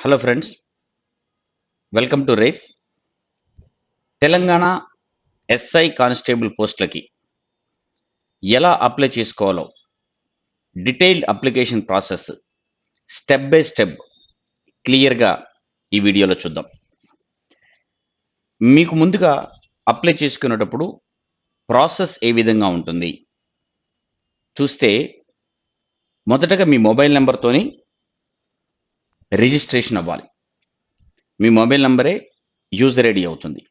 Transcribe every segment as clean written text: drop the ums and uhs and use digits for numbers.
Hello friends, welcome to race. Telangana SI constable పోస్టులకి ఎలా apply చేసుకోవాలో detailed application process step by step క్లియర్గా ఈ వీడియోలో చూద్దాం. మీకు ముందుగా అప్లై చేసుకునేటప్పుడు ప్రాసెస్ ఏ విధంగా ఉంటుంది చూస్తే, మొదటగా మీ మొబైల్ నెంబర్తోని రిజిస్ట్రేషన్ అవ్వాలి. మీ మొబైల్ నెంబరే యూజర్ ఐడి అవుతుంది.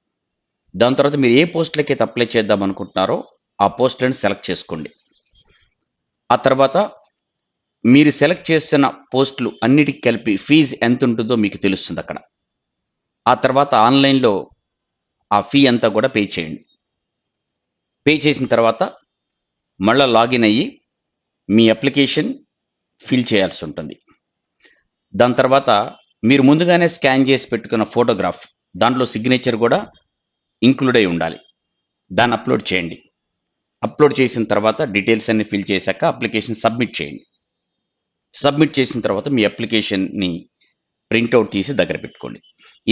దాని తర్వాత మీరు ఏ పోస్టులకి అయితే అప్లై చేద్దాం అనుకుంటున్నారో ఆ పోస్టులను సెలెక్ట్ చేసుకోండి. ఆ తర్వాత మీరు సెలెక్ట్ చేసిన పోస్టులు అన్నిటికి కలిపి ఫీజు ఎంత ఉంటుందో మీకు తెలుస్తుంది అక్కడ. ఆ తర్వాత ఆన్లైన్లో ఆ ఫీ అంతా కూడా పే చేయండి. పే చేసిన తర్వాత మళ్ళీ లాగిన్ అయ్యి మీ అప్లికేషన్ ఫిల్ చేయాల్సి ఉంటుంది. దాని తర్వాత మీరు ముందుగానే స్కాన్ చేసి పెట్టుకున్న ఫోటోగ్రాఫ్, దాంట్లో సిగ్నేచర్ కూడా ఇంక్లూడ్ అయి ఉండాలి. దాన్ని అప్లోడ్ చేయండి. అప్లోడ్ చేసిన తర్వాత డీటెయిల్స్ అన్ని ఫిల్ చేశాక అప్లికేషన్ సబ్మిట్ చేయండి. సబ్మిట్ చేసిన తర్వాత మీ అప్లికేషన్ని ప్రింట్అవుట్ తీసి దగ్గర పెట్టుకోండి.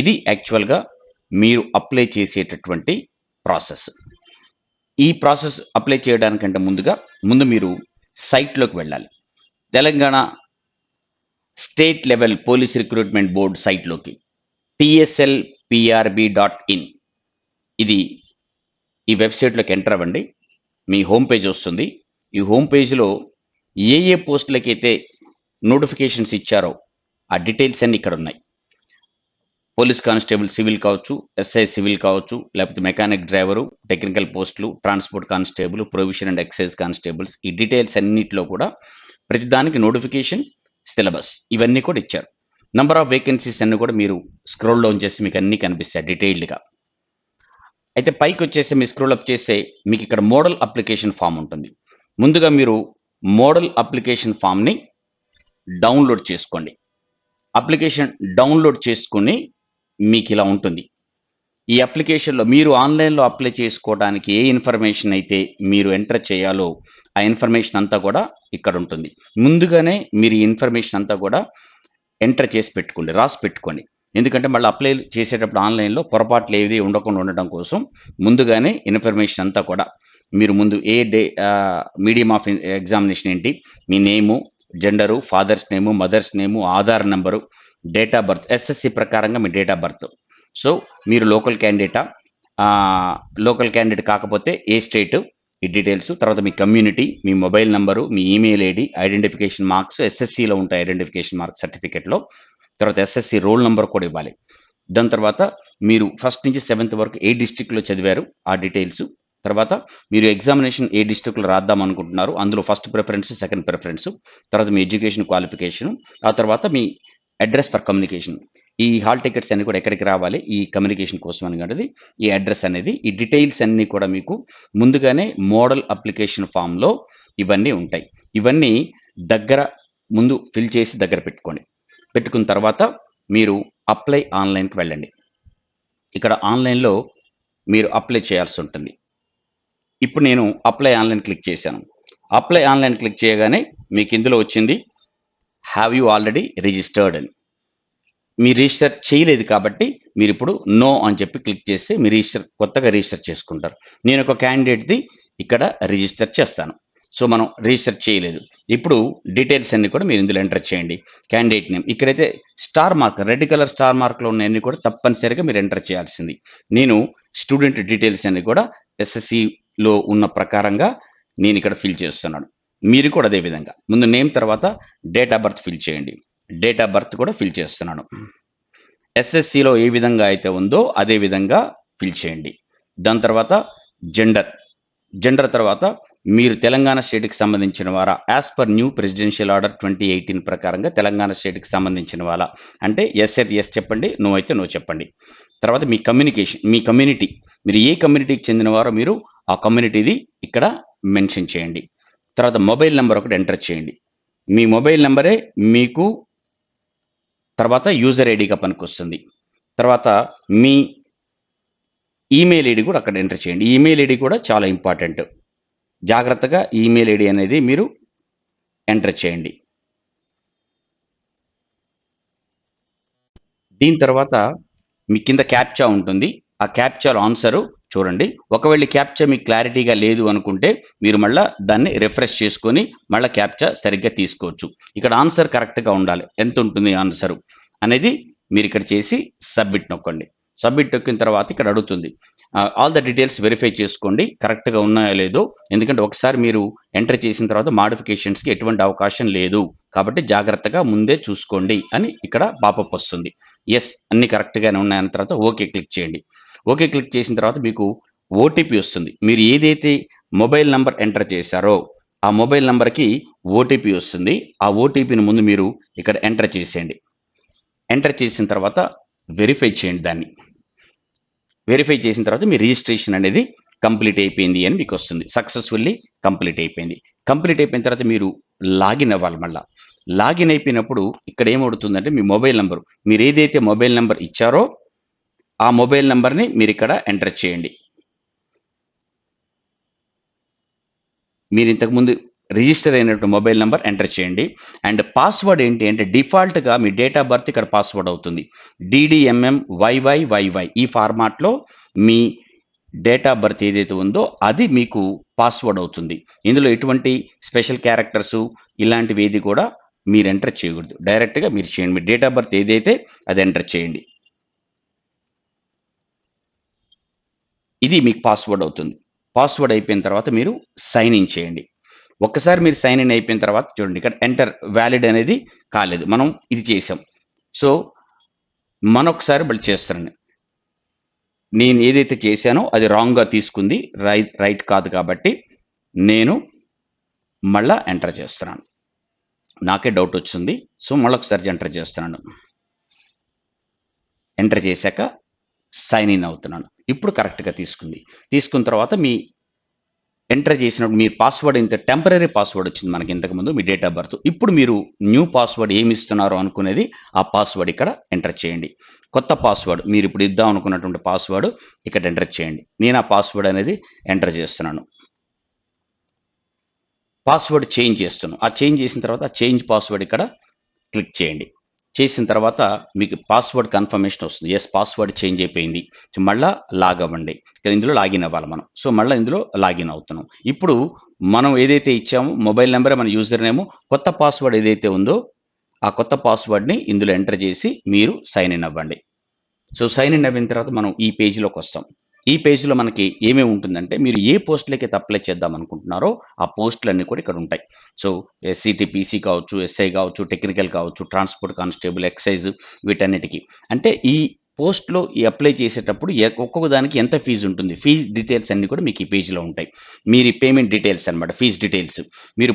ఇది యాక్చువల్గా మీరు అప్లై చేసేటటువంటి ప్రాసెస్. ఈ ప్రాసెస్ అప్లై చేయడానికంటే ముందు మీరు సైట్లోకి వెళ్ళాలి. Telangana state level police recruitment board సైట్లోకి tslprb.in ఇది ఈ వెబ్సైట్లోకి ఎంటర్ అవ్వండి. మీ హోమ్ పేజ్ వస్తుంది. ఈ హోమ్ పేజ్లో ఏ పోస్టులకైతే నోటిఫికేషన్స్ ఇచ్చారో ఆ డీటెయిల్స్ అన్నీ ఇక్కడ ఉన్నాయి. పోలీస్ కానిస్టేబుల్ సివిల్ కావచ్చు, ఎస్ఐ సివిల్ కావచ్చు, లేకపోతే మెకానిక్ డ్రైవరు, టెక్నికల్ పోస్టులు, transport constable, prohibition and excise constables, ఈ డీటెయిల్స్ అన్నింటిలో కూడా ప్రతిదానికి నోటిఫికేషన్, సిలబస్ ఇవన్నీ కూడా ఇచ్చారు. నంబర్ ఆఫ్ వేకెన్సీస్ అన్ని కూడా మీరు స్క్రోల్ డౌన్ చేసి మీకు అన్నీ కనిపిస్తాయి డీటెయిల్డ్గా. అయితే పైకి వచ్చేసి మీ స్క్రోల్ అప్ చేస్తే మీకు ఇక్కడ మోడల్ అప్లికేషన్ ఫామ్ ఉంటుంది. ముందుగా మీరు మోడల్ అప్లికేషన్ ఫామ్ని డౌన్లోడ్ చేసుకోండి. అప్లికేషన్ డౌన్లోడ్ చేసుకుని మీకు ఇలా ఉంటుంది. ఈ అప్లికేషన్లో మీరు ఆన్లైన్లో అప్లై చేసుకోవడానికి ఏ ఇన్ఫర్మేషన్ అయితే మీరు ఎంటర్ చేయాలో ఆ ఇన్ఫర్మేషన్ అంతా కూడా ఇక్కడ ఉంటుంది. ముందుగానే మీరు ఈ ఇన్ఫర్మేషన్ అంతా కూడా ఎంటర్ చేసి పెట్టుకోండి, రాసి పెట్టుకోండి. ఎందుకంటే మళ్ళీ అప్లై చేసేటప్పుడు ఆన్లైన్లో పొరపాట్లు ఏది ఉండకుండా ఉండడం కోసం ముందుగానే ఇన్ఫర్మేషన్ అంతా కూడా మీరు ముందు మీడియం ఆఫ్ ఎగ్జామినేషన్ ఏంటి, మీ name, gender, father's name, mother's name, Aadhaar number, date of birth, SSC ప్రకారంగా మీ డేట్ ఆఫ్ బర్త్. సో మీరు లోకల్ క్యాండిడేటా, లోకల్ క్యాండిడేట్ కాకపోతే ఏ స్టేటు, ఈ డీటెయిల్స్. తర్వాత మీ కమ్యూనిటీ, మీ మొబైల్ నెంబరు, మీ ఈమెయిల్ ఐడి, ఐడెంటిఫికేషన్ మార్క్స్, ఎస్ఎస్సిలో ఉంటాయి ఐడెంటిఫికేషన్ మార్క్స్ సర్టిఫికేట్లో. తర్వాత ఎస్ఎస్సి రోల్ నెంబర్ కూడా ఇవ్వాలి. దాని తర్వాత మీరు ఫస్ట్ నుంచి 7th వరకు ఏ డిస్ట్రిక్ట్లో చదివారు ఆ డీటెయిల్స్. తర్వాత మీరు ఎగ్జామినేషన్ ఏ డిస్ట్రిక్ట్లో రాద్దాం అనుకుంటున్నారు, అందులో ఫస్ట్ ప్రిఫరెన్స్, సెకండ్ ప్రిఫరెన్స్. తర్వాత మీ ఎడ్యుకేషన్ క్వాలిఫికేషన్. ఆ తర్వాత మీ అడ్రస్ ఫర్ కమ్యూనికేషన్. ఈ హాల్ టికెట్స్ అన్ని కూడా ఎక్కడికి రావాలి ఈ కమ్యూనికేషన్ కోసం అనేది ఈ అడ్రస్ అనేది, ఈ డీటెయిల్స్ అన్నీ కూడా మీకు ముందుగానే మోడల్ అప్లికేషన్ ఫామ్లో ఇవన్నీ ఉంటాయి. ఇవన్నీ దగ్గర ముందు ఫిల్ చేసి దగ్గర పెట్టుకోండి. పెట్టుకున్న తర్వాత మీరు అప్లై ఆన్లైన్కి వెళ్ళండి. ఇక్కడ ఆన్లైన్లో మీరు అప్లై చేయాల్సి ఉంటుంది. ఇప్పుడు నేను అప్లై ఆన్లైన్ క్లిక్ చేశాను. అప్లై ఆన్లైన్ క్లిక్ చేయగానే మీకు ఇందులో వచ్చింది హ్యావ్ యూ ఆల్రెడీ రిజిస్టర్డ్ అని. మీరు రిజిస్టర్ చేయలేదు కాబట్టి మీరు ఇప్పుడు నో అని చెప్పి క్లిక్ చేస్తే మీరు కొత్తగా రిజిస్టర్ చేసుకుంటారు. నేను ఒక క్యాండిడేట్ది ఇక్కడ రిజిస్టర్ చేస్తాను. సో మనం రిజిస్టర్ చేయలేదు. ఇప్పుడు డీటెయిల్స్ అన్ని కూడా మీరు ఇందులో ఎంటర్ చేయండి. క్యాండిడేట్ నేమ్ ఇక్కడైతే star mark, red colour star మార్క్లో ఉన్నాయన్నీ కూడా తప్పనిసరిగా మీరు ఎంటర్ చేయాల్సింది. నేను స్టూడెంట్ డీటెయిల్స్ అన్ని కూడా ఎస్ఎస్సిలో ఉన్న ప్రకారంగా నేను ఇక్కడ ఫిల్ చేస్తున్నాను. మీరు కూడా అదే విధంగా ముందు నేమ్, తర్వాత డేట్ ఆఫ్ బర్త్ ఫిల్ చేయండి. డేట్ ఆఫ్ బర్త్ కూడా ఫిల్ చేస్తున్నాను. ఎస్ఎస్సిలో ఏ విధంగా అయితే ఉందో అదే విధంగా ఫిల్ చేయండి. దాని తర్వాత జెండర్ తర్వాత మీరు తెలంగాణ స్టేట్కి సంబంధించిన వారా, as per new presidential order 2018 ప్రకారంగా తెలంగాణ స్టేట్కి సంబంధించిన వాళ్ళ అంటే ఎస్ అయితే ఎస్ చెప్పండి, నో అయితే నో చెప్పండి. తర్వాత మీ కమ్యూనిటీ, మీరు ఏ కమ్యూనిటీకి చెందినవారో మీరు ఆ కమ్యూనిటీది ఇక్కడ మెన్షన్ చేయండి. తర్వాత మొబైల్ నెంబర్ ఒకటి ఎంటర్ చేయండి. మీ మొబైల్ నెంబరే మీకు తర్వాత యూజర్ ఐడిగా పనికొస్తుంది. తర్వాత మీ ఈమెయిల్ ఐడి కూడా అక్కడ ఎంటర్ చేయండి. ఈమెయిల్ ఐడి కూడా చాలా ఇంపార్టెంట్. జాగ్రత్తగా ఈమెయిల్ ఐడి అనేది మీరు ఎంటర్ చేయండి. దీని తర్వాత మీ కింద క్యాప్చా ఉంటుంది. ఆ క్యాప్చాలో ఆన్సరు చూడండి. ఒకవేళ ఈ క్యాప్చా మీకు క్లారిటీగా లేదు అనుకుంటే, మీరు మళ్ళా దాన్ని రిఫ్రెష్ చేసుకొని, మళ్ళా క్యాప్చా సరిగ్గా తీసుకోవచ్చు. ఇక్కడ ఆన్సర్ కరెక్ట్‌గా ఉండాలి. ఎంతుంటుంది ఆన్సరు అనేది మీరిక్కడ చేసి సబ్మిట్ నొక్కండి. సబ్మిట్ నొక్కిన తర్వాత ఇక్కడ అడుగుతుంది. ఆల్ ద డీటెయిల్స్ వెరిఫై చేసుకోండి. కరెక్ట్‌గా ఉన్నాయో లేదో. ఎందుకంటే ఒకసారి మీరు ఎంటర్ చేసిన తర్వాత మోడిఫికేషన్స్‌కి ఎటువంటి అవకాశం లేదు. కాబట్టి జాగ్రత్తగా ముందే చూసుకోండి అని ఇక్కడ పాపప్ వస్తుంది. యెస్, అన్నీ కరెక్ట్‌గానే ఉన్నాయన్న తర్వాత ఓకే క్లిక్ చేయండి. ఓకే క్లిక్ చేసిన తర్వాత మీకు ఓటీపీ వస్తుంది. మీరు ఏదైతే మొబైల్ నంబర్ ఎంటర్ చేశారో, ఆ మొబైల్ నంబర్‌కి ఓటీపీ వస్తుంది. ఆ ఓటీపీని ముందు మీరు ఇక్కడ ఎంటర్ చేసేయండి. ఎంటర్ చేసిన తర్వాత వెరిఫై చేయండి దాన్ని. వెరిఫై చేసిన తర్వాత మీ రిజిస్ట్రేషన్ అనేది కంప్లీట్ అయిపోయింది అని మీకొస్తుంది. సక్సెస్‌ఫుల్లీ కంప్లీట్ అయిపోయింది. కంప్లీట్ అయిపోయిన తర్వాత మీరు లాగిన్ అవ్వాలి మళ్ళా. లాగిన్ అయిపోయినప్పుడు ఇక్కడ ఏమవుతుందంటే మీ మొబైల్ నంబరు మీరేదైతే మొబైల్ నంబర్ ఇచ్చారో, ఆ మొబైల్ నంబర్‌ని మీరిక్కడ ఎంటర్ చేయండి. మీరు ఇంతకుముందు రిజిస్టర్ అయినటువంటి మొబైల్ నంబర్ ఎంటర్ చేయండి. అండ్ పాస్వర్డ్ ఏంటి అంటే డిఫాల్ట్‌గా మీ డేట్ ఆఫ్ బర్త్ ఇక్కడ పాస్వర్డ్ అవుతుంది. డీడీఎంఎం వైవై ఈ ఫార్మాట్‌లో మీ డేట్ ఆఫ్ బర్త్ ఏదైతే ఉందో అది మీకు పాస్వర్డ్ అవుతుంది. ఇందులో ఎటువంటి స్పెషల్ క్యారెక్టర్సు ఇలాంటివి ఏది కూడా మీరు ఎంటర్ చేయకూడదు. డైరెక్ట్‌గా మీరు చేయండి. మీ డేట్ ఆఫ్ బర్త్ ఏదైతే అది ఎంటర్ చేయండి. ఇది మీకు పాస్వర్డ్ అవుతుంది. పాస్వర్డ్ అయిపోయిన తర్వాత మీరు సైన్ ఇన్ చేయండి. ఒక్కసారి మీరు సైన్ ఇన్ అయిపోయిన తర్వాత చూడండి ఇక్కడ ఎంటర్ వాలిడ్ అనేది కాలేదు. మనం ఇది చేసాం. సో, మరొకసారి మళ్ళీ చేస్తానండి. నేను ఏదైతే చేశానో అది రాంగ్‌గా తీసుకుంది. రైట్ కాదు కాబట్టి నేను మళ్ళా ఎంటర్ చేస్తున్నాను. నాకే డౌట్ వచ్చింది. సో, మళ్ళొకసారి ఎంటర్ చేస్తున్నాను. ఎంటర్ చేశాక సైన్ ఇన్ అవుతున్నాను. ఇప్పుడు కరెక్ట్‌గా తీసుకుంది. తీసుకున్న తర్వాత మీ ఎంటర్ చేసినప్పుడు మీ పాస్వర్డ్ ఇంత టెంపరరీ పాస్వర్డ్ వచ్చింది మనకి ఇంతకుముందు మీ డేట్ ఆఫ్ బర్త్. ఇప్పుడు మీరు న్యూ పాస్వర్డ్ ఏమి ఇస్తున్నారో అనుకునేది ఆ పాస్వర్డ్ ఇక్కడ ఎంటర్ చేయండి. కొత్త పాస్వర్డ్ మీరు ఇప్పుడు ఇద్దాం అనుకున్నటువంటి పాస్వర్డ్ ఇక్కడ ఎంటర్ చేయండి. నేను ఆ పాస్వర్డ్ అనేది ఎంటర్ చేస్తున్నాను. పాస్వర్డ్ చేంజ్ చేస్తున్నాను. ఆ చేంజ్ చేసిన తర్వాత ఆ చేంజ్ పాస్వర్డ్ ఇక్కడ క్లిక్ చేయండి. చేసిన తర్వాత మీకు పాస్వర్డ్ కన్ఫర్మేషన్ వస్తుంది. యెస్, పాస్వర్డ్ చేంజ్ అయిపోయింది. సో, మళ్ళా లాగ్ అవ్వండి. ఇందులో లాగిన్ అవ్వాలి మనం. సో, మళ్ళా ఇందులో లాగిన్ అవుతున్నాం. ఇప్పుడు మనం ఏదైతే ఇచ్చామో మొబైల్ నంబరే మన యూజర్ నేము, కొత్త పాస్వర్డ్ ఏదైతే ఉందో ఆ కొత్త పాస్వర్డ్‌ని ఇందులో ఎంటర్ చేసి మీరు సైన్ ఇన్ అవ్వండి. సో, సైన్ ఇన్ అయిన తర్వాత మనం ఈ పేజ్‌లోకొస్తాం. ఈ పేజ్‌లో మనకి ఏమేమి ఉంటుందంటే, మీరు ఏ పోస్ట్‌లకైతే అప్లై చేద్దాం అనుకుంటున్నారో, ఆ పోస్ట్‌లన్నీ కూడా ఇక్కడ ఉంటాయి. సో, ఎస్‌సిటి, పీసీ కావచ్చు, ఎస్ఐ కావచ్చు, టెక్నికల్ కావచ్చు, ట్రాన్స్‌పోర్ట్ కానిస్టేబుల్, ఎక్సైజ్ వీటన్నిటికి. అంటే ఈ పోస్ట్‌లో ఈ అప్లై చేసేటప్పుడు ఒక్కొక్క దానికి ఎంత ఫీజ్ ఉంటుంది. ఫీజ్ డీటెయిల్స్ అన్నీ కూడా మీకు ఈ పేజ్‌లో ఉంటాయి. మీరు పేమెంట్ డీటెయిల్స్ అన్నమాట. Fee details. మీరు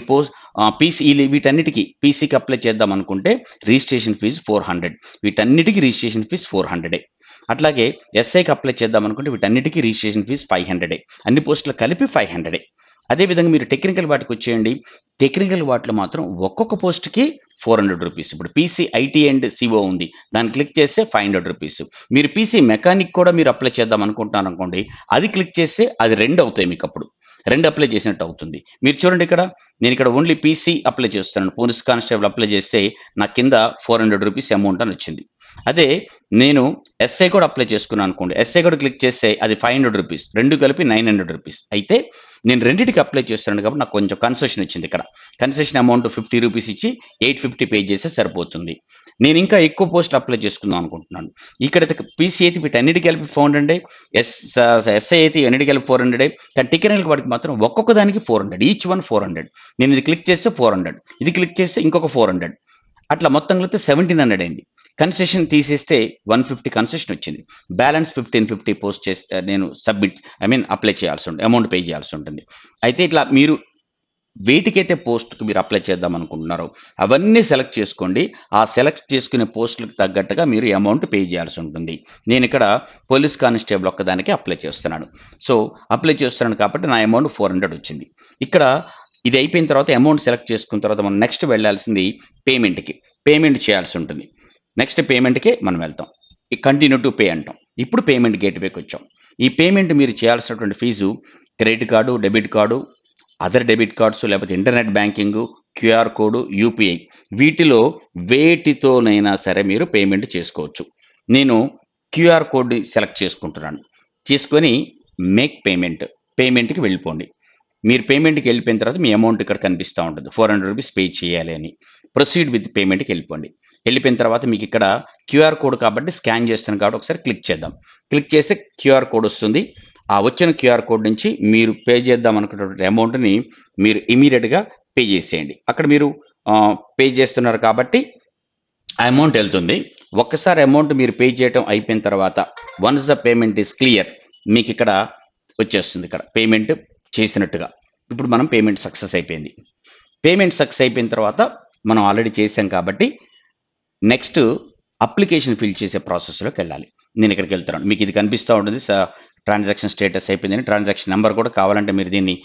పీసీ వీటన్నిటికి పీసీకి అప్లై చేద్దాం అనుకుంటే రిజిస్ట్రేషన్ ఫీజ్ 400. వీటన్నిటికి రిజిస్ట్రేషన్ ఫీజ్ 400. అట్లాగే ఎస్ఐకి అప్లై చేద్దాం అనుకుంటే వీటన్నిటికి రిజిస్ట్రేషన్ ఫీజ్ 500. అన్ని పోస్టులు కలిపి 500. అదే విధంగా మీరు టెక్నికల్ వాటికొచ్చేయండి. టెక్నికల్ వాటిలో మాత్రం ఒక్కొక్క పోస్ట్‌కి రూ. 400. ఇప్పుడు పీసీ, ఐటీ అండ్ సీఓ ఉంది. దాన్ని క్లిక్ చేస్తే రూ. 500. మీరు పీసీ మెకానిక్ కూడా మీరు అప్లై చేద్దాం అనుకుంటున్నారనుకోండి, అది క్లిక్ చేస్తే అది 2 అవుతాయి మీకప్పుడు. 2 అప్లై చేసినట్టు అవుతుంది. మీరు చూడండి ఇక్కడ, నేనిక్కడ ఓన్లీ పీసీ అప్లై చేస్తున్నాను. పోలీస్ కానిస్టేబుల్ అప్లై చేస్తే నా కింద రూ. 400 అమౌంట్ అని వచ్చింది. అదే నేను ఎస్ఐ కూడా అప్లై చేసుకున్నాను అనుకోండి. ఎస్ఐ కూడా క్లిక్ చేస్తే అది రూ. 500. 2 కలిపి రూ. 900. అయితే నేను రెండిటికి అప్లై చేస్తున్నాను కాబట్టి నాకు కొంచెం కన్సెషన్ వచ్చింది ఇక్కడ. కన్సెషన్ అమౌంట్ రూ. 50 ఇచ్చి 850 పే చేస్తే సరిపోతుంది. నేను ఇంకా ఎక్కువ పోస్టులు అప్లై చేసుకుందాం అనుకుంటున్నాను. ఇక్కడైతే పీసీ అయితే వీటన్నిటికి కలిపి 400, ఎస్ఐ అయితే ఇవన్నిటికి కలిపి 400. కానీ టెక్నికల్ వాటికి మాత్రం ఒక్కొక్క దానికి 400. Each one 400. నేను ఇది క్లిక్ చేస్తే 400. ఇది క్లిక్ చేస్తే ఇంకొక 400. అట్లా మొత్తం కలిపితే 1700 అయింది. కన్సెషన్ తీసేస్తే 150 కన్సెషన్ వచ్చింది. బ్యాలెన్స్ 1550 పోస్ట్ చేస్తే నేను అప్లై చేయాల్సి ఉంటుంది. అమౌంట్ పే చేయాల్సి ఉంటుంది. అయితే ఇట్లా మీరు వేటికైతే పోస్ట్‌కి మీరు అప్లై చేద్దాం అనుకుంటున్నారో అవన్నీ సెలెక్ట్ చేసుకోండి. ఆ సెలెక్ట్ చేసుకునే పోస్ట్‌లకు తగ్గట్టుగా మీరు అమౌంట్ పే చేయాల్సి ఉంటుంది. నేనిక్కడ పోలీస్ కానిస్టేబుల్ ఒక్కదానికే అప్లై చేస్తున్నాను. సో, అప్లై చేస్తున్నాను కాబట్టి నా అమౌంట్ 400 వచ్చింది. ఇక్కడ ఇది అయిపోయిన తర్వాత అమౌంట్ సెలెక్ట్ చేసుకున్న తర్వాత మనం నెక్స్ట్ వెళ్ళాల్సింది పేమెంట్‌కి. పేమెంట్ చేయాల్సి ఉంటుంది. నెక్స్ట్ పేమెంట్‌కే మనం వెళ్తాం. ఈ కంటిన్యూ టు పే అంటాం. ఇప్పుడు పేమెంట్ గేట్‌వేకొచ్చాం. ఈ పేమెంట్ మీరు చేయాల్సినటువంటి fee credit card, debit card, other debit cards లేకపోతే internet banking, QR code, UPI వీటిలో వేటితోనైనా సరే మీరు పేమెంట్ చేసుకోవచ్చు. నేను క్యూఆర్ కోడ్ సెలెక్ట్ చేసుకుంటున్నాను. చేసుకొని మేక్ పేమెంట్‌కి వెళ్ళిపోండి. మీరు పేమెంట్‌కి వెళ్ళిపోయిన తర్వాత మీ అమౌంట్ ఇక్కడ కనిపిస్తా ఉంటది. రూ. 400 పే చేయాలి అని. ప్రొసీడ్ విత్ పేమెంట్‌కి వెళ్ళిపోండి. వెళ్ళిపోయిన తర్వాత మీకు ఇక్కడ క్యూఆర్ కోడ్ కాబట్టి స్కాన్ చేస్తున్నాను కాబట్టి ఒకసారి క్లిక్ చేద్దాం. క్లిక్ చేస్తే క్యూఆర్ కోడ్ వస్తుంది. ఆ వచ్చిన క్యూఆర్ కోడ్ నుంచి మీరు పే చేద్దాం అనుకున్నటువంటి అమౌంట్‌ని మీరు ఇమ్మీడియేట్‌గా పే చేసేయండి. అక్కడ మీరు పే చేస్తున్నారు కాబట్టి ఆ అమౌంట్ ఎళ్తుంది. ఒక్కసారి అమౌంట్ మీరు పే చేయటం అయిపోయిన తర్వాత once the payment is clear మీకిక్కడ వచ్చేస్తుంది ఇక్కడ పేమెంట్ చేసినట్టుగా. ఇప్పుడు మనం పేమెంట్ సక్సెస్ అయిపోయింది. పేమెంట్ సక్సెస్ అయిపోయిన తర్వాత మనం ఆల్రెడీ చేసాం కాబట్టి నెక్స్ట్ అప్లికేషన్ ఫిల్ చేసే ప్రాసెస్‌లోకెళ్ళాలి. నేను ఇక్కడికెళ్తున్నాను. మీకు ఇది కనిపిస్తా ఉంటుంది. ట్రాన్సాక్షన్ స్టేటస్ అయిపోయిందని. ట్రాన్సాక్షన్ నంబర్ కూడా కావాలంటే మీరు దీన్ని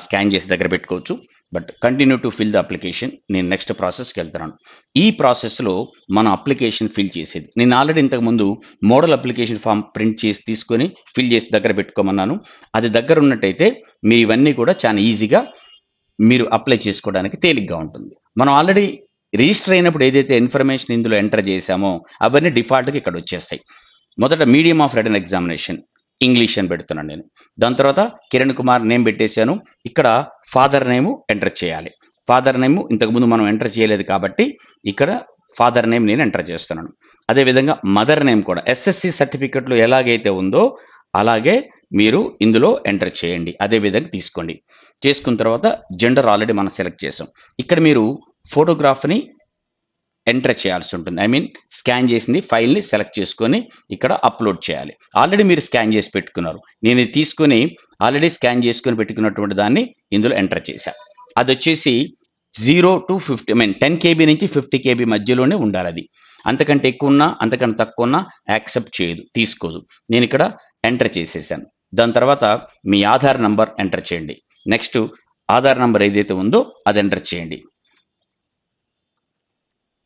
స్కాన్ చేసి దగ్గర పెట్టుకోవచ్చు. But continue to fill the application. నేను నెక్స్ట్ ప్రాసెస్‌కెళ్తున్నాను. ఈ ప్రాసెస్‌లో మనం అప్లికేషన్ ఫిల్ చేసేది. నేను ఆల్రెడీ ఇంతకుముందు మోడల్ అప్లికేషన్ ఫార్మ్ ప్రింట్ చేసి తీసుకొని ఫిల్ చేసి దగ్గర పెట్టుకోమన్నాను. అది దగ్గర ఉన్నట్టయితే మీ ఇవన్నీ కూడా చాలా ఈజీగా మీరు అప్లై చేసుకోవడానికి తేలిగ్గా ఉంటుంది. మనం ఆల్రెడీ రిజిస్టర్ అయినప్పుడు ఏదైతే ఇన్ఫర్మేషన్ ఇందులో ఎంటర్ చేశామో అవన్నీ డిఫాల్ట్‌గా ఇక్కడ వచ్చేస్తాయి. మొదట medium of written examination English అని పెడుతున్నాను నేను. దాని తర్వాత కిరణ్ కుమార్ నేమ్ పెట్టేసాను. ఇక్కడ ఫాదర్ నేమ్ ఎంటర్ చేయాలి. ఫాదర్ నేమ్ ఇంతకుముందు మనం ఎంటర్ చేయలేదు కాబట్టి ఇక్కడ ఫాదర్ నేమ్ నేను ఎంటర్ చేస్తున్నాను. అదేవిధంగా మదర్ నేమ్ కూడా ఎస్ఎస్‌సి సర్టిఫికేట్‌లో ఎలాగైతే ఉందో అలాగే మీరు ఇందులో ఎంటర్ చేయండి. అదే విధంగా తీసుకోండి. చేసుకున్న తర్వాత జెండర్ ఆల్రెడీ మనం సెలెక్ట్ చేసాం. ఇక్కడ మీరు ఫోటోగ్రాఫ్‌ని ఎంటర్ చేయాల్సి ఉంటుంది. ఐ మీన్ స్కాన్ చేసింది ఫైల్‌ని సెలెక్ట్ చేసుకొని ఇక్కడ అప్‌లోడ్ చేయాలి. ఆల్రెడీ మీరు స్కాన్ చేసి పెట్టుకున్నారు. నేను ఇది తీసుకొని ఆల్రెడీ స్కాన్ చేసుకొని పెట్టుకున్నటువంటి దాన్ని ఇందులో ఎంటర్ చేశా. అదొచ్చేసి 0-50 ఐ మీన్ 10 కేబీ నుంచి 50 కేబీ మధ్యలోనే ఉండాలది. అంతకంటే ఎక్కువున్నా, అంతకంటే తక్కువున్నా యాక్సెప్ట్ చేయదు. తీసుకోదు. నేనిక్కడ ఎంటర్ చేసేసాను. దాని తర్వాత మీ ఆధార్ నంబర్ ఎంటర్ చేయండి. నెక్స్ట్ ఆధార్ నంబర్ ఏదైతే ఉందో అది ఎంటర్ చేయండి.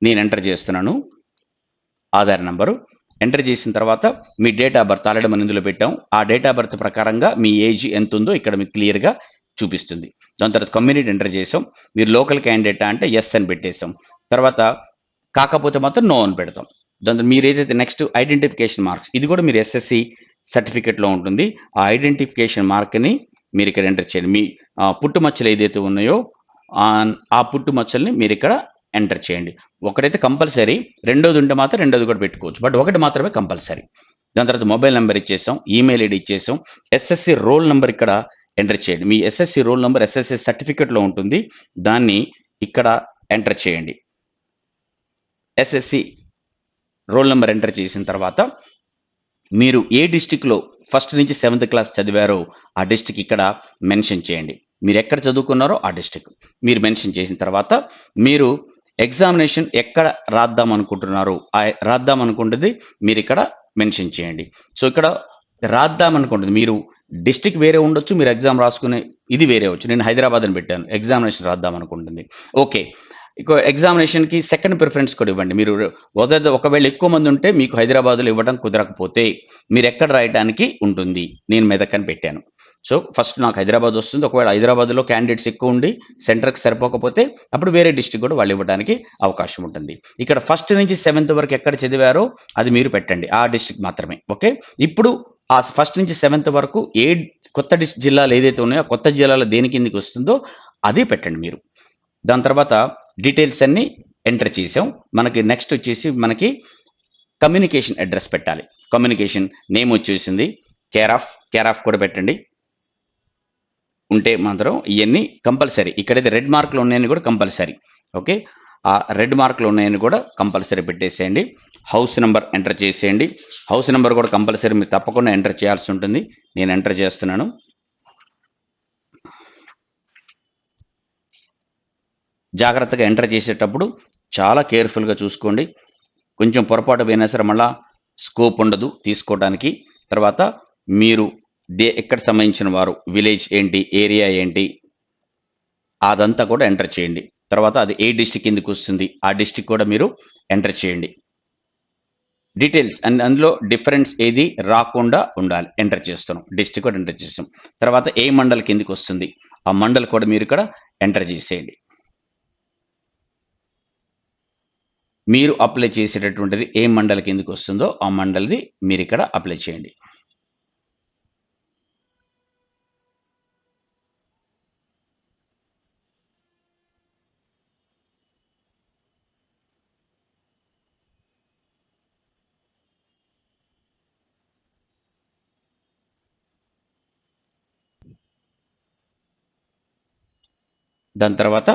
నేను ఎంటర్ చేస్తున్నాను ఆధార్ నంబరు. ఎంటర్ చేసిన తర్వాత మీ డేట్ ఆఫ్ బర్త్ ఆల్రెడీ మనం ఇందులో పెట్టాం. ఆ డేట్ ఆఫ్ బర్త్ ప్రకారంగా మీ ఏజ్ ఎంతుందో ఇక్కడ మీకు క్లియర్‌గా చూపిస్తుంది. దాని తర్వాత కమ్యూనిటీ ఎంటర్ చేసాం. మీరు లోకల్ క్యాండిడేటా అంటే యెస్ అని పెట్టేసాం. తర్వాత కాకపోతే మాత్రం నో అని పెడతాం. దాంతో మీరేదైతే నెక్స్ట్ ఐడెంటిఫికేషన్ మార్క్స్ ఇది కూడా మీరు ఎస్ఎస్‌సి సర్టిఫికేట్‌లో ఉంటుంది. ఆ ఐడెంటిఫికేషన్ మార్క్‌ని మీరిక్కడ ఎంటర్ చేయండి. మీ పుట్టుమచ్చలు ఏదైతే ఉన్నాయో ఆ పుట్టుమచ్చల్ని మీరిక్కడ ఎంటర్ చేయండి. ఒకటైతే కంపల్సరీ. రెండోది ఉంటే మాత్రం రెండోది కూడా పెట్టుకోవచ్చు. బట్ ఒకటి మాత్రమే కంపల్సరీ. దాని తర్వాత మొబైల్ నంబర్ ఇచ్చేసాం. ఈమెయిల్ ఐడీ ఇచ్చేసాం. ఎస్ఎస్‌సి రోల్ నంబర్ ఇక్కడ ఎంటర్ చేయండి. మీ ఎస్ఎస్‌సి రోల్ నంబర్ ఎస్ఎస్‌సి సర్టిఫికేట్‌లో ఉంటుంది. దాన్ని ఇక్కడ ఎంటర్ చేయండి. ఎస్ఎస్‌సి రోల్ నంబర్ ఎంటర్ చేసిన తర్వాత మీరు ఏ డిస్ట్రిక్ట్‌లో ఫస్ట్ నుంచి 7థ్ క్లాస్ చదివారో ఆ డిస్ట్రిక్ట్ ఇక్కడ మెన్షన్ చేయండి. మీరెక్కడ చదువుకున్నారో ఆ డిస్ట్రిక్ట్. మీరు మెన్షన్ చేసిన తర్వాత మీరు ఎగ్జామినేషన్ ఎక్కడ రాద్దాం అనుకుంటున్నారో రాద్దాం అనుకుంటుంది మీరిక్కడ మెన్షన్ చేయండి. సో, ఇక్కడ రాద్దాం అనుకుంటుంది మీరు డిస్ట్రిక్ట్ వేరే ఉండొచ్చు. మీరు ఎగ్జామ్ రాసుకునే ఇది వేరే అవ్వచ్చు. నేను హైదరాబాద్ అని పెట్టాను. ఎగ్జామినేషన్ రాద్దాం అనుకుంటుంది. ఓకే. ఇక ఎగ్జామినేషన్‌కి సెకండ్ ప్రిఫరెన్స్ కూడా ఇవ్వండి. మీరు ఒకవేళ ఎక్కువ మంది ఉంటే మీకు హైదరాబాద్‌లో ఇవ్వడం కుదరకపోతే మీరెక్కడ రాయటానికి ఉంటుంది. నేను మెదక్ అని పెట్టాను. సో, ఫస్ట్ నాకు హైదరాబాద్ వస్తుంది. ఒకవేళ హైదరాబాద్‌లో క్యాండిడేట్స్ ఎక్కువ ఉండి సెంటర్‌కి సరిపోకపోతే అప్పుడు వేరే డిస్ట్రిక్ట్ కూడా వాళ్ళు ఇవ్వడానికి అవకాశం ఉంటుంది. ఇక్కడ ఫస్ట్ నుంచి 7థ్ వరకు ఎక్కడ చదివారో అది మీరు పెట్టండి. ఆ డిస్ట్రిక్ట్ మాత్రమే. ఓకే. ఇప్పుడు ఆ ఫస్ట్ నుంచి 7థ్ వరకు కొత్త జిల్లాలు ఏదైతే ఉన్నాయో ఆ కొత్త జిల్లాలో దేని కిందకి వస్తుందో అది పెట్టండి మీరు. దాని తర్వాత డీటెయిల్స్ అన్నీ ఎంటర్ చేసాం. మనకి నెక్స్ట్ వచ్చేసి మనకి కమ్యూనికేషన్ అడ్రస్ పెట్టాలి. కమ్యూనికేషన్ నేమ్ వచ్చేసింది. కేర్ ఆఫ్ కూడా పెట్టండి. ఉంటే మాత్రం ఇయన్నీ కంపల్సరీ. ఇక్కడైతే రెడ్ మార్క్‌లు ఉన్నాయని కూడా కంపల్సరీ. ఓకే. ఆ రెడ్ మార్క్‌లు ఉన్నాయని కూడా కంపల్సరీ పెట్టేసేయండి. హౌస్ నంబర్ ఎంటర్ చేసేయండి. హౌస్ నంబర్ కూడా కంపల్సరీ మీరు తప్పకుండా ఎంటర్ చేయాల్సి ఉంటుంది. నేను ఎంటర్ చేస్తున్నాను. జాగ్రత్తగా ఎంటర్ చేసేటప్పుడు చాలా కేర్‌ఫుల్‌గా చూసుకోండి. కొంచెం పొరపాటు పోయినా సరే మళ్ళా స్కోప్ ఉండదు తీసుకోవడానికి. తర్వాత మీరు ఎక్కడికి సంబంధించిన వారు, విలేజ్ ఏంటి, ఏరియా ఏంటి, అదంతా కూడా ఎంటర్ చేయండి. తర్వాత అది ఏ డిస్ట్రిక్ట్ కిందకొస్తుంది, ఆ డిస్ట్రిక్ట్ కూడా మీరు ఎంటర్ చేయండి. డీటెయిల్స్ అందులో డిఫరెన్స్ ఏది రాకుండా ఉండాలి. ఎంటర్ చేస్తున్నాం. డిస్ట్రిక్ట్ కూడా ఎంటర్ చేసాం. తర్వాత ఏ మండల్ కిందకొస్తుంది, ఆ మండల్ కూడా మీరు ఇక్కడ ఎంటర్ చేసేయండి. మీరు అప్లై చేసేటటువంటిది ఏ మండలి కిందకి వస్తుందో ఆ మండలిది మీరు ఇక్కడ అప్లై చేయండి. దాని తర్వాత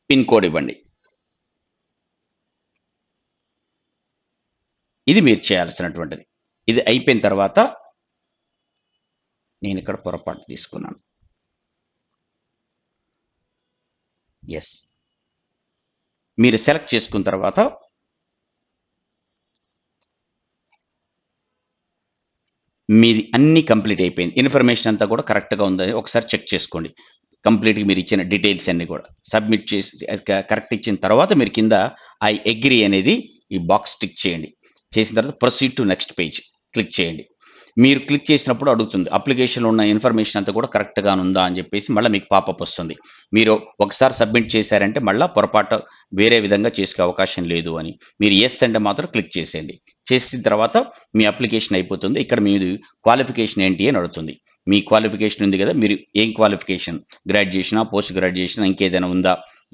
పిన్ కోడ్ ఇవ్వండి. ఇది మీరు చేయాల్సినటువంటిది. ఇది అయిపోయిన తర్వాత నేను ఇక్కడ పొరపాటు తీసుకున్నాను. ఎస్, మీరు సెలెక్ట్ చేసుకున్న తర్వాత మీది అన్ని కంప్లీట్ అయిపోయింది. ఇన్ఫర్మేషన్ అంతా కూడా కరెక్ట్గా ఉందని ఒకసారి చెక్ చేసుకోండి. కంప్లీట్గా మీరు ఇచ్చిన డీటెయిల్స్ అన్ని కూడా సబ్మిట్ చేసి కరెక్ట్ ఇచ్చిన తర్వాత మీరు కింద ఐ అగ్రీ అనేది ఈ బాక్స్ టిక్ చేయండి. చేసిన తర్వాత proceed to next page click చేయండి. మీరు క్లిక్ చేసినప్పుడు అడుగుతుంది అప్లికేషన్లో ఉన్న ఇన్ఫర్మేషన్ అంతా కూడా కరెక్ట్గా ఉందా అని చెప్పేసి మళ్ళీ మీకు పాపప్ వస్తుంది. మీరు ఒకసారి సబ్మిట్ చేశారంటే మళ్ళీ పొరపాటు వేరే విధంగా చేసుకునే అవకాశం లేదు అని. మీరు ఎస్ అంటే మాత్రం క్లిక్ చేసేయండి. చేసిన తర్వాత మీ అప్లికేషన్ అయిపోతుంది. ఇక్కడ మీరు క్వాలిఫికేషన్ ఏంటి అని అడుగుతుంది. మీ క్వాలిఫికేషన్ ఉంది కదా, మీరు ఏం క్వాలిఫికేషన్, గ్రాడ్యుయేషనా, పోస్ట్ గ్రాడ్యుయేషన్, ఇంకేదైనా ఉందా?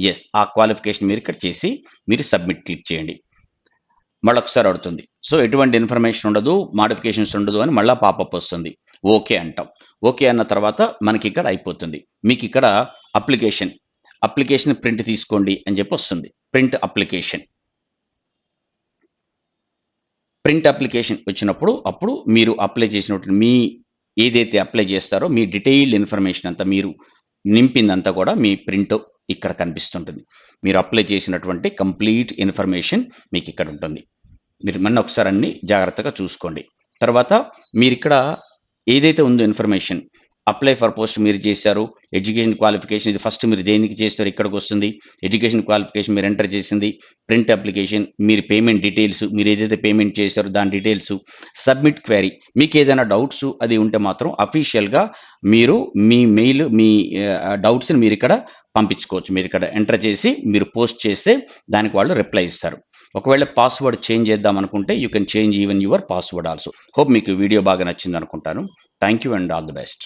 ఎస్, ఆ క్వాలిఫికేషన్ మీరు ఇక్కడ చేసి మీరు సబ్మిట్ క్లిక్ చేయండి. మళ్ళొకసారి అడుగుతుంది. సో ఎటువంటి ఇన్ఫర్మేషన్ ఉండదు, మాడిఫికేషన్స్ ఉండదు అని మళ్ళా పాపప్ వస్తుంది. ఓకే అంటాం. ఓకే అన్న తర్వాత మనకి ఇక్కడ అయిపోతుంది. మీకు ఇక్కడ అప్లికేషన్ ప్రింట్ తీసుకోండి అని చెప్పి వస్తుంది. ప్రింట్ అప్లికేషన్ వచ్చినప్పుడు అప్పుడు మీరు అప్లై చేసినప్పుడు మీ ఏదైతే అప్లై చేస్తారో మీ డీటెయిల్డ్ ఇన్ఫర్మేషన్ అంతా మీరు నింపిందంతా కూడా మీ ప్రింట్ ఇక్కడ కనిపిస్తుంటుంది. మీరు అప్లై చేసినటువంటి కంప్లీట్ ఇన్ఫర్మేషన్ మీకు ఇక్కడ ఉంటుంది. మీరు మళ్ళీ ఒకసారి అన్ని జాగ్రత్తగా చూసుకోండి. తర్వాత మీరు ఇక్కడ ఏదైతే ఉందో ఇన్ఫర్మేషన్ అప్లై ఫర్ పోస్ట్ మీరు చేశారు. ఎడ్యుకేషన్ క్వాలిఫికేషన్ ఇది ఫస్ట్ మీరు దేనికి చేస్తారు ఇక్కడికి వస్తుంది. ఎడ్యుకేషన్ క్వాలిఫికేషన్ మీరు ఎంటర్ చేసింది. ప్రింట్ అప్లికేషన్ మీరు పేమెంట్ డీటెయిల్స్, మీరు ఏదైతే పేమెంట్ చేశారో దాని డీటెయిల్స్, సబ్మిట్ క్వైరీ. మీకు ఏదైనా డౌట్స్ అది ఉంటే మాత్రం అఫీషియల్గా మీరు మీ మెయిల్ మీ డౌట్స్ని మీరు ఇక్కడ పంపించుకోవచ్చు. మీరు ఇక్కడ ఎంటర్ చేసి మీరు పోస్ట్ చేస్తే దానికి వాళ్ళు రిప్లై ఇస్తారు. ఒకవేళ పాస్వర్డ్ చేంజ్ చేద్దాం అనుకుంటే you can change even your password also. Hope మీకు వీడియో బాగా నచ్చింది అనుకుంటాను. Thank you and all the best.